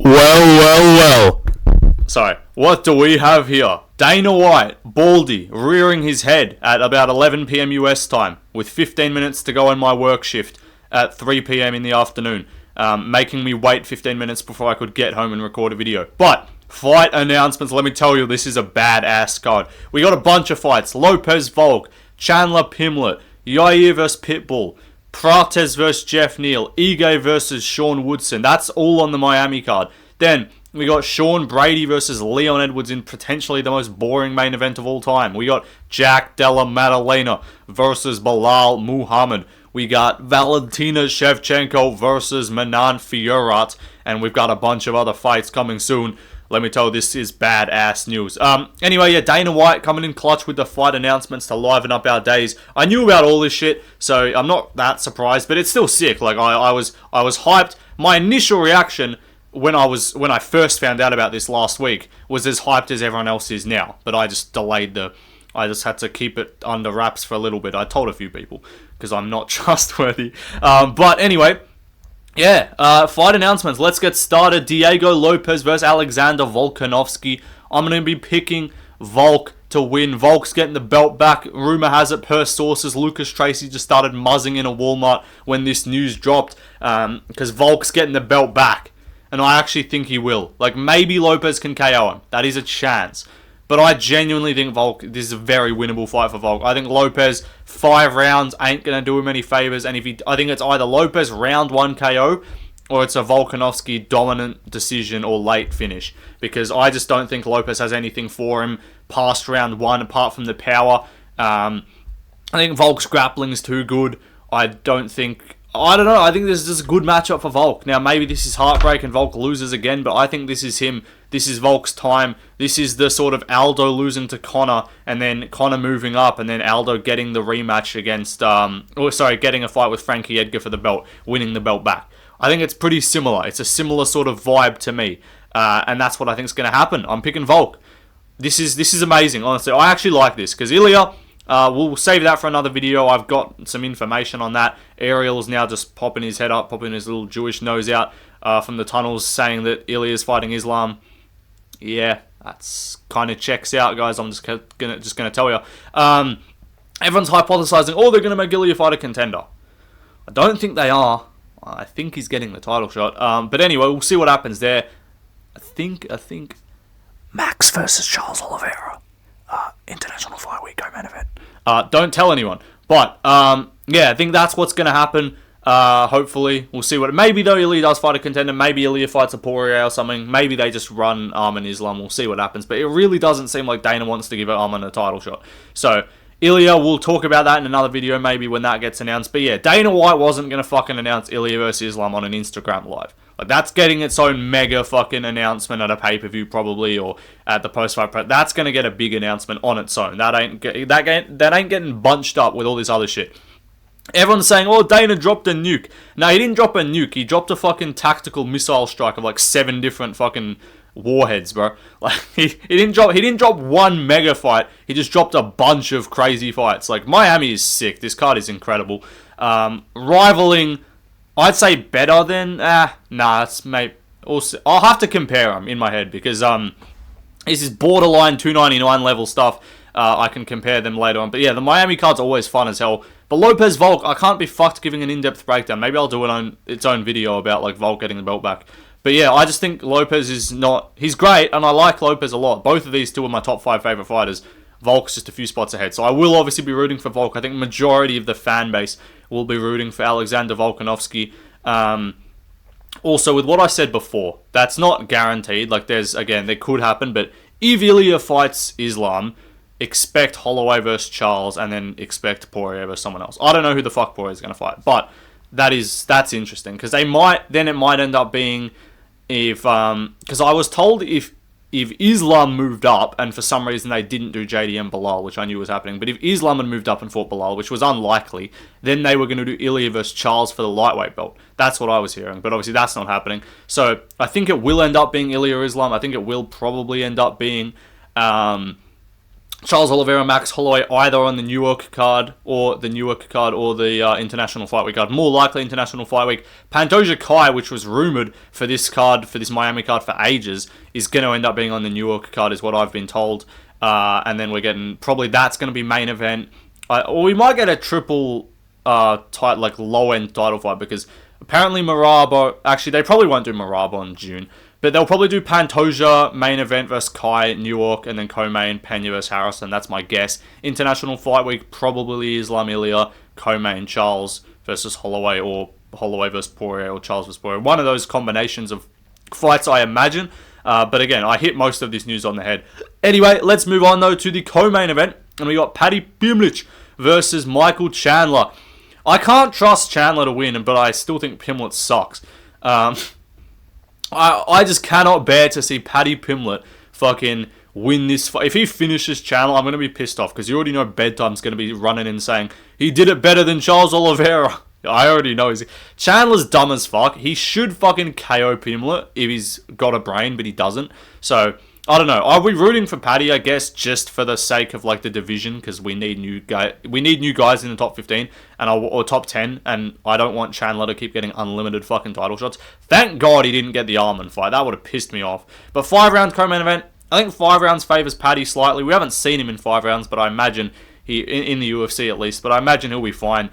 Well. Sorry, what do we have here? Dana White, baldy, rearing his head at about 11 p.m. US time, with 15 minutes to go on my work shift at 3 p.m. in the afternoon, making me wait 15 minutes before I could get home and record a video. But fight announcements, let me tell you, this is a badass card. We got a bunch of fights. Lopez Volk, Chandler Pimlet, Yair vs Pitbull, Prates vs Jeff Neal, Ige versus Sean Woodson. That's all on the Miami card. Then we got Sean Brady versus Leon Edwards in potentially the most boring main event of all time. We got Jack Della Maddalena versus Bilal Muhammad. We got Valentina Shevchenko versus Manan Fiorat. And we've got a bunch of other fights coming soon. Let me tell you, this is badass news. Anyway, yeah, Dana White coming in clutch with the fight announcements to liven up our days. I knew about all this shit, so I'm not that surprised, but it's still sick. Like, I was hyped. My initial reaction when I first found out about this last week was as hyped as everyone else is now. But I just I just had to keep it under wraps for a little bit. I told a few people because I'm not trustworthy. But anyway, yeah, fight announcements. Let's get started. Diego Lopez versus Alexander Volkanovski. I'm going to be picking Volk to win. Volk's getting the belt back. Rumor has it, per sources, Lucas Tracy just started muzzing in a Walmart when this news dropped because Volk's getting the belt back. And I actually think he will. Like, maybe Lopez can KO him. That is a chance. But I genuinely think this is a very winnable fight for Volk. I think Lopez, 5 rounds, ain't going to do him any favors. And I think it's either Lopez round 1 KO, or it's a Volkanovski dominant decision or late finish. Because I just don't think Lopez has anything for him past round 1, apart from the power. I think Volk's grappling is too good. I don't know. I think this is just a good matchup for Volk. Now, maybe this is heartbreak and Volk loses again, but I think this is him. This is Volk's time. This is the sort of Aldo losing to Conor, and then Conor moving up, and then Aldo getting the rematch against, getting a fight with Frankie Edgar for the belt, winning the belt back. I think it's pretty similar. It's a similar sort of vibe to me, and that's what I think is going to happen. I'm picking Volk. This is amazing, honestly. I actually like this, because Ilya, we'll save that for another video. I've got some information on that. Ariel's now just popping his head up, popping his little Jewish nose out from the tunnels, saying that Ilya's fighting Islam. Yeah, that's kind of checks out, guys. I'm just gonna tell you. Everyone's hypothesizing, they're gonna make Ilya fight a contender. I don't think they are. I think he's getting the title shot. But anyway, we'll see what happens there. I think Max versus Charles Oliveira. International Fight Week co-main event. Don't tell anyone. But, yeah, I think that's what's going to happen. Hopefully. We'll see maybe, though, Ilya does fight a contender. Maybe Ilya fights a Poirier or something. Maybe they just run Arman Islam. We'll see what happens. But it really doesn't seem like Dana wants to give Arman a title shot. So, Ilya, we'll talk about that in another video, maybe when that gets announced. But yeah, Dana White wasn't going to fucking announce Ilya versus Islam on an Instagram live. Like, that's getting its own mega fucking announcement at a pay-per-view probably, or at the post-fight press. That's going to get a big announcement on its own. That ain't getting bunched up with all this other shit. Everyone's saying, Dana dropped a nuke. No, he didn't drop a nuke. He dropped a fucking tactical missile strike of like 7 different fucking warheads, bro. Like, he didn't drop one mega fight. He just dropped a bunch of crazy fights. Like, Miami is sick. This card is incredible. Rivaling, I'd say better than, it's maybe, I'll have to compare them in my head, because this is borderline 299 level stuff. I can compare them later on. But yeah, the Miami card's always fun as hell. But Lopez Volk, I can't be fucked giving an in-depth breakdown. Maybe I'll do its own video about like Volk getting the belt back. But yeah, I just think Lopez he's great, and I like Lopez a lot. Both of these two are my top 5 favorite fighters. Volk's just a few spots ahead. So I will obviously be rooting for Volk. I think majority of the fan base will be rooting for Alexander Volkanovski. Also, with what I said before, that's not guaranteed. Like, there could happen, but if Ilya fights Islam, expect Holloway versus Charles, and then expect Poirier versus someone else. I don't know who the fuck Poirier is going to fight, but that's interesting, because it might end up being, because I was told if Islam moved up, and for some reason they didn't do JDM Bilal, which I knew was happening, but if Islam had moved up and fought Bilal, which was unlikely, then they were going to do Ilya versus Charles for the lightweight belt. That's what I was hearing, but obviously that's not happening. So I think it will end up being Ilya or Islam. I think it will probably end up being Charles Oliveira, Max Holloway, either on the Newark card or the International Fight Week card. More likely International Fight Week. Pantoja Kai, which was rumored for this card, for this Miami card for ages, is going to end up being on the Newark card, is what I've been told. And then we're getting, probably that's going to be main event. Or we might get a triple low-end title fight, because apparently Maraba, actually they probably won't do Maraba in June, but they'll probably do Pantoja, main event versus Kai, Newark, and then co-main, Pena versus Harrison. That's my guess. International Fight Week, probably Islam Ilya, co-main, Charles versus Holloway, or Holloway versus Poirier, or Charles versus Poirier. One of those combinations of fights, I imagine. But again, I hit most of this news on the head. Anyway, let's move on, though, to the co-main event. And we got Paddy Pimblett versus Michael Chandler. I can't trust Chandler to win, but I still think Pimblett sucks. I just cannot bear to see Paddy Pimblett fucking win this fight. If he finishes Chandler, I'm going to be pissed off, because you already know Bedtime's going to be running in saying, he did it better than Charles Oliveira. I already know. Chandler's dumb as fuck. He should fucking KO Pimblett if he's got a brain, but he doesn't. So, I don't know. Are we rooting for Paddy, I guess, just for the sake of like the division, because we need new guys in the top 15 or top 10, and I don't want Chandler to keep getting unlimited fucking title shots. Thank God he didn't get the Arman fight. That would have pissed me off. But 5-round co-main event, I think 5 rounds favors Paddy slightly. We haven't seen him in 5 rounds, but I imagine he in the UFC at least. But I imagine he'll be fine.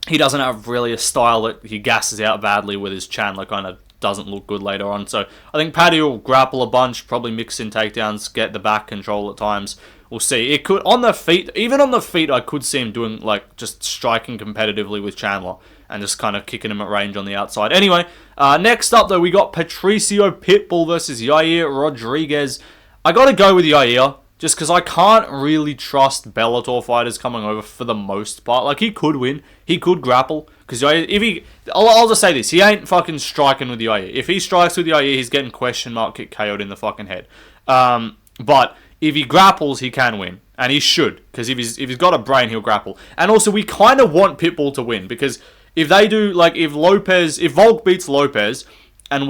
He doesn't have really a style that he gasses out badly with his Chandler kind of doesn't look good later on. So I think Paddy will grapple a bunch, probably mix in takedowns, get the back control at times. We'll see. It could, on the feet, even on the feet, I could see him doing, like, just striking competitively with Chandler and just kind of kicking him at range on the outside. Anyway, next up, though, we got Patricio Pitbull versus Yair Rodriguez. I got to go with Yair, just because I can't really trust Bellator fighters coming over for the most part. Like, he could win. He could grapple. Because I'll just say this, he ain't fucking striking with Yair. If he strikes with Yair, he's getting question mark kick KO'd in the fucking head. But if he grapples, he can win. And he should. Because if he's got a brain, he'll grapple. And also, we kind of want Pitbull to win. Because if they do, like, if Volk beats Lopez, and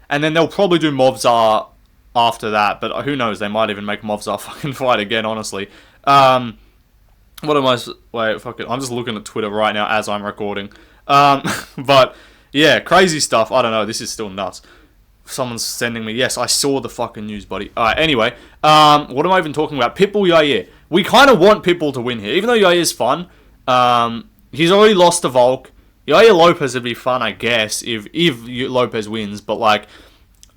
then they'll probably do Movzar after that. But who knows, they might even make Movzar fucking fight again, honestly. Fuck it. I'm just looking at Twitter right now as I'm recording. But, yeah, crazy stuff. I don't know. This is still nuts. Someone's sending me... Yes, I saw the fucking news, buddy. Alright, anyway. What am I even talking about? Pitbull, Yair. We kind of want Pitbull to win here. Even though Yair's fun. He's already lost to Volk. Yair Lopez would be fun, I guess, if Lopez wins. But, like...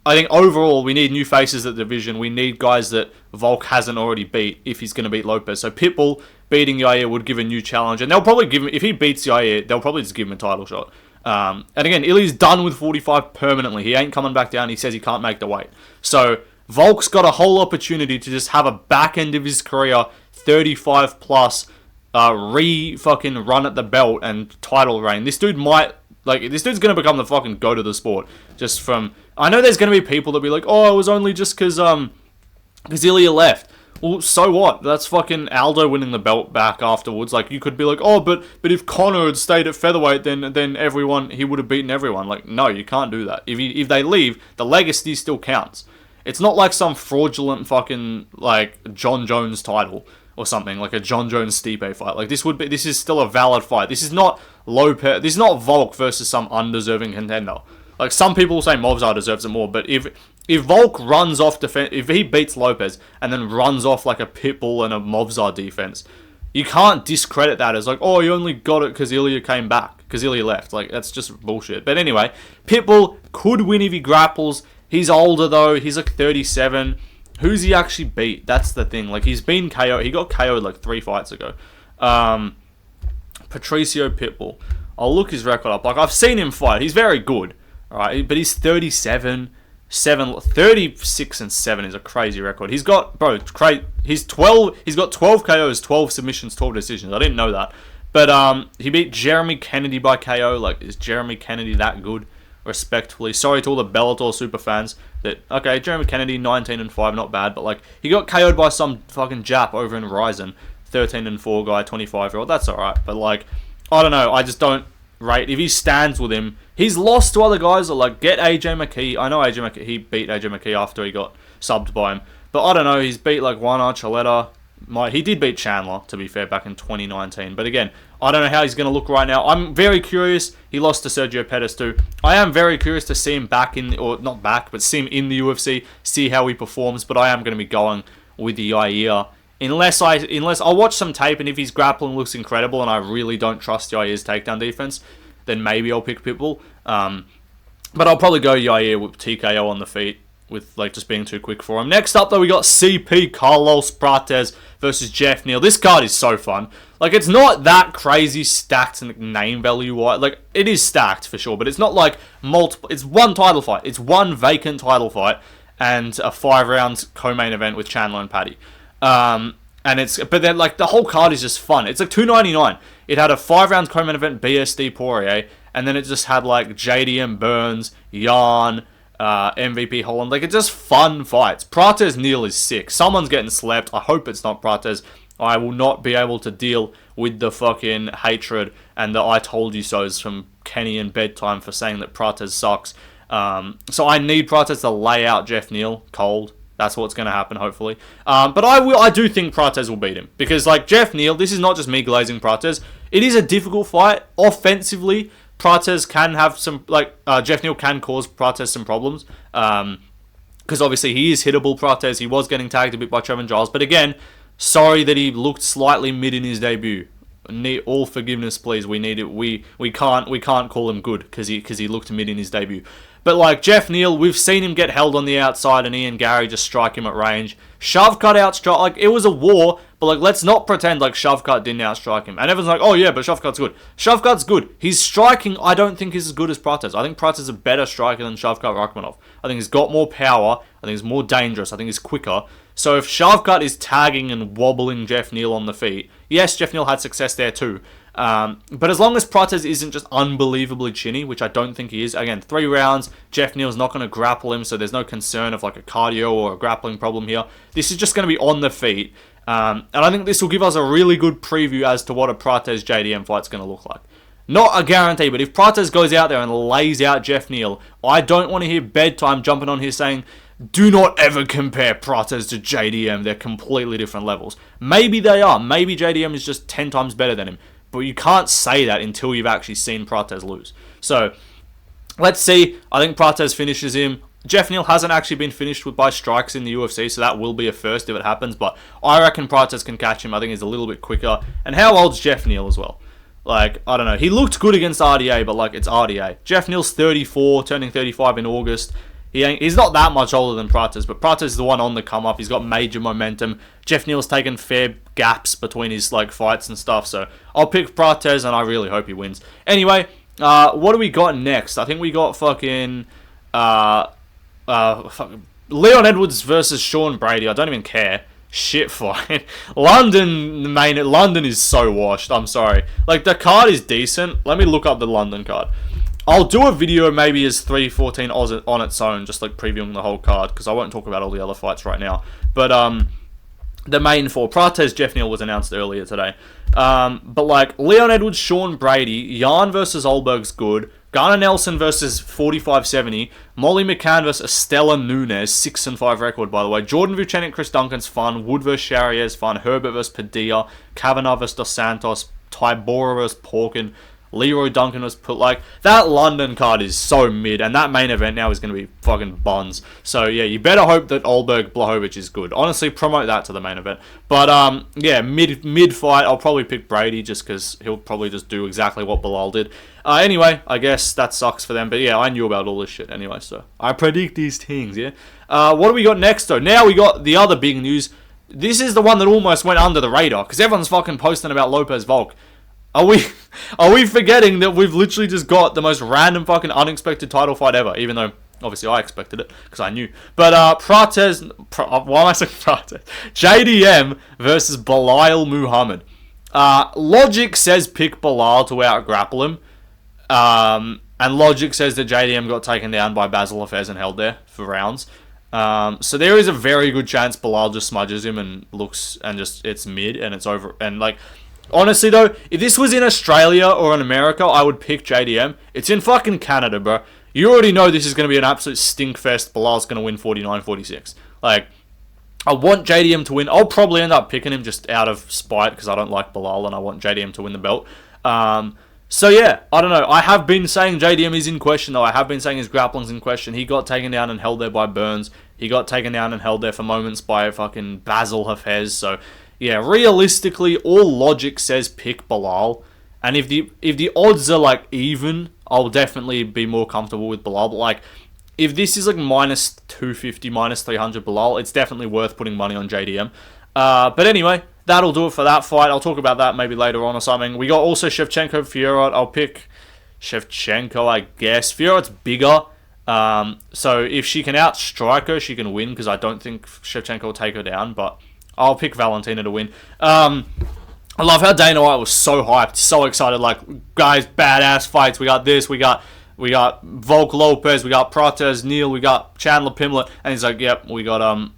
I think overall, we need new faces at the division. We need guys that Volk hasn't already beat if he's going to beat Lopez. So Pitbull beating Yair would give a new challenge. And they'll probably give him, if he beats Yair, they'll probably just give him a title shot. And again, Illy's done with 45 permanently. He ain't coming back down. He says he can't make the weight. So Volk's got a whole opportunity to just have a back end of his career, 35 plus, fucking run at the belt and title reign. This dude's going to become the fucking goat of the sport. Just from... I know there's going to be people that be like, oh, it was only just because Ilya left. Well, so what? That's fucking Aldo winning the belt back afterwards. Like, you could be like, oh, but if Conor had stayed at featherweight, then everyone, he would have beaten everyone. Like, no, you can't do that. If they leave, the legacy still counts. It's not like some fraudulent fucking, like, John Jones title or something, like a John Jones-Stipe fight. Like, this is still a valid fight. This is not Lopez, this is not Volk versus some undeserving contender. Like, some people say Movzar deserves it more, but if Volk runs off defense, if he beats Lopez and then runs off like a Pitbull and a Movzar defense, you can't discredit that as like, oh, you only got it because Ilya came back, because Ilya left. Like, that's just bullshit. But anyway, Pitbull could win if he grapples. He's older though. He's like 37. Who's he actually beat? That's the thing. Like, he's been KO'd. He got KO'd like 3 fights ago. Patricio Pitbull. I'll look his record up. Like, I've seen him fight. He's very good. Alright, but he's 36 and 7 is a crazy record. He's got, he's got 12 KOs, 12 submissions, 12 decisions. I didn't know that. But he beat Jeremy Kennedy by KO. Like, is Jeremy Kennedy that good? Respectfully. Sorry to all the Bellator super fans that, okay, Jeremy Kennedy, 19 and 5, not bad, but like, he got KO'd by some fucking Jap over in Ryzen, 13 and 4 guy, 25-year-old. That's alright, but like, I don't know. I just don't rate. If he stands with him, he's lost to other guys that like, get AJ McKee. I know AJ McKee, he beat AJ McKee after he got subbed by him. But I don't know, he's beat like Juan Archuleta. He did beat Chandler, to be fair, back in 2019. But again, I don't know how he's going to look right now. I'm very curious. He lost to Sergio Pettis too. I am very curious to see him back in, or not back, but see him in the UFC, see how he performs. But I am going to be going with the Yair. Unless I'll watch some tape, and if his grappling looks incredible and I really don't trust Yair's takedown defense, then maybe I'll pick Pitbull. But I'll probably go Yair with TKO on the feet, with like just being too quick for him. Next up though, we got CP Carlos Prates versus Jeff Neal. This card is so fun. Like, it's not that crazy stacked name value wise. Like, it is stacked for sure, but it's not like multiple. It's one title fight. It's one vacant title fight and a 5-round co-main event with Chandler and Paddy. But then like the whole card is just fun. It's like $2.99. It had a 5-round co-main event BSD Poirier, and then it just had like JDM Burns, Yarn, MVP Holland. Like, it's just fun fights. Prates Neal is sick. Someone's getting slept. I hope it's not Prates. I will not be able to deal with the fucking hatred and the I told you so's from Kenny and Bedtime for saying that Prates sucks. So I need Prates to lay out Jeff Neal cold. That's what's going to happen, hopefully. But I do think Prates will beat him. Because, like, Jeff Neal, this is not just me glazing Prates. It is a difficult fight. Offensively, Prates can have some, Jeff Neal can cause Prates some problems. Because obviously he is hittable, Prates. He was getting tagged a bit by Trevin Giles. But again, sorry that he looked slightly mid in his debut. Need all forgiveness, please. We need it. We can't call him good because he looked mid in his debut. But like Jeff Neal, we've seen him get held on the outside and Ian Gary just strike him at range. Shovcut outstrike, like, it was a war, but like, let's not pretend like Shovcut didn't outstrike him. And everyone's like, oh yeah, but Shovcut's good. Shovcut's good. His striking, I don't think is as good as Prates. I think Prates is a better striker than Shavkat Rakhmonov. I think he's got more power. I think he's more dangerous. I think he's quicker. So if Shavkat is tagging and wobbling Jeff Neal on the feet, yes, Jeff Neal had success there too. But as long as Prates isn't just unbelievably chinny, which I don't think he is, again, 3 rounds, Jeff Neal's not going to grapple him, so there's no concern of like a cardio or a grappling problem here. This is just going to be on the feet. And I think this will give us a really good preview as to what a Prates JDM fight's going to look like. Not a guarantee, but if Prates goes out there and lays out Jeff Neal, I don't want to hear Bedtime jumping on here saying, do not ever compare Prates to JDM. They're completely different levels. Maybe they are. Maybe JDM is just 10 times better than him. But you can't say that until you've actually seen Prates lose. So, let's see. I think Prates finishes him. Jeff Neal hasn't actually been finished by strikes in the UFC, so that will be a first if it happens. But I reckon Prates can catch him. I think he's a little bit quicker. And how old's Jeff Neal as well? Like, I don't know. He looked good against RDA, but like, it's RDA. Jeff Neal's 34, turning 35 in August. He's not that much older than Prates, but Prates is the one on the come up. He's got major momentum. Jeff Neal's taken fair gaps between his like fights and stuff, so I'll pick Prates, and I really hope he wins. Anyway, what do we got next? I think we got fucking Leon Edwards versus Sean Brady. I don't even care. Shit fight. London is so washed. I'm sorry. Like, the card is decent. Let me look up the London card. I'll do a video maybe as 314 Oz on its own, just like previewing the whole card, because I won't talk about all the other fights right now. But the main 4, Prates Jeff Neal was announced earlier today. But like Leon Edwards, Sean Brady, Yarn versus Olberg's good. Garner Nelson versus 4570. Molly McCann versus Estella Nunes, 6-5 record by the way. Jordan Vucenic, Chris Duncan's fun. Wood versus Charriers, fun. Herbert versus Padilla. Kavanagh versus Dos Santos. Tybora versus Porkin. Leroy Duncan was put, like, that London card is so mid, and that main event now is going to be fucking buns. So, yeah, you better hope that Olberg Blachowicz is good. Honestly, promote that to the main event. But, yeah, mid-fight, I'll probably pick Brady just because he'll probably just do exactly what Bilal did. Anyway, I guess that sucks for them, but yeah, I knew about all this shit anyway, so I predict these things, yeah? What do we got next, though? Now we got the other big news. This is the one that almost went under the radar, because everyone's fucking posting about Lopez Volk. Are we forgetting that we've literally just got the most random fucking unexpected title fight ever? Even though, obviously, I expected it, because I knew. But, why am I saying Prates? JDM versus Bilal Muhammad. Logic says pick Bilal to out-grapple him. And logic says that JDM got taken down by Basil Lafez and held there for rounds. So there is a very good chance Bilal just smudges him and looks, and just, it's mid, and it's over, and like... Honestly, though, if this was in Australia or in America, I would pick JDM. It's in fucking Canada, bro. You already know this is going to be an absolute stink fest. Bilal's going to win 49-46. Like, I want JDM to win. I'll probably end up picking him just out of spite because I don't like Bilal and I want JDM to win the belt. So yeah, I don't know. I have been saying JDM is in question though. I have been saying his grappling's in question. He got taken down and held there by Burns. He got taken down and held there for moments by fucking Basil Hafez. So yeah, realistically, all logic says pick Bilal. And if the odds are like even, I'll definitely be more comfortable with Bilal. But like, if this is like minus 250, minus 300 Bilal, it's definitely worth putting money on JDM. But anyway, that'll do it for that fight. I'll talk about that maybe later on or something. We got also Shevchenko, Fiorot. I'll pick Shevchenko, I guess. Fiorot's bigger. So if she can outstrike her, she can win, because I don't think Shevchenko will take her down. But I'll pick Valentina to win. I love how Dana White was so hyped, so excited. Like, guys, badass fights. We got this. We got Volk Lopez. We got Prates Neal. We got Chandler Pimlet. And he's like, yep, we got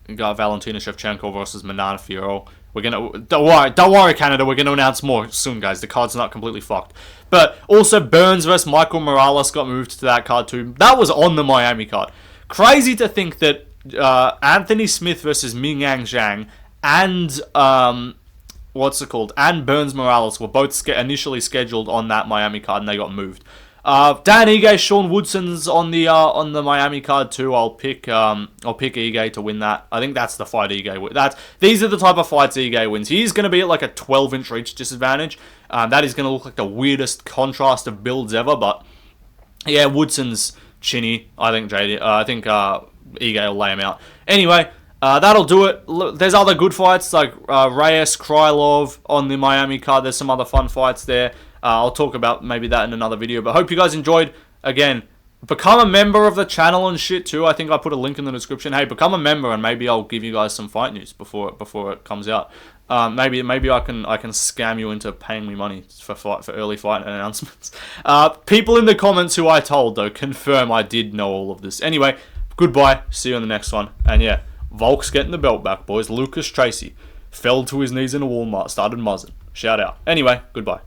Valentina Shevchenko versus Manana Fiorot. We're gonna don't worry, Canada. We're gonna announce more soon, guys. The card's not completely fucked. But also Burns versus Michael Morales got moved to that card too. That was on the Miami card. Crazy to think that Anthony Smith versus Ming Yang Zhang and and Burns Morales were both initially scheduled on that Miami card, and they got moved. Dan Ige, Sean Woodson's on the Miami card too. I'll pick Ige to win that. I think that's the fight Ige wins. These are the type of fights Ige wins. He's going to be at like a 12-inch reach disadvantage. That is going to look like the weirdest contrast of builds ever. But yeah, Woodson's chinny. I think Ige will lay him out. Anyway. That'll do it. There's other good fights like Reyes, Krylov on the Miami card. There's some other fun fights there. I'll talk about maybe that in another video. But hope you guys enjoyed. Again, become a member of the channel and shit too. I think I put a link in the description. Hey, become a member and maybe I'll give you guys some fight news before it comes out. Maybe I can scam you into paying me money for early fight announcements. People in the comments who I told though confirm I did know all of this. Anyway, goodbye. See you in the next one. And yeah. Volk's getting the belt back, boys. Lucas Tracy fell to his knees in a Walmart, started muzzing. Shout out. Anyway, goodbye.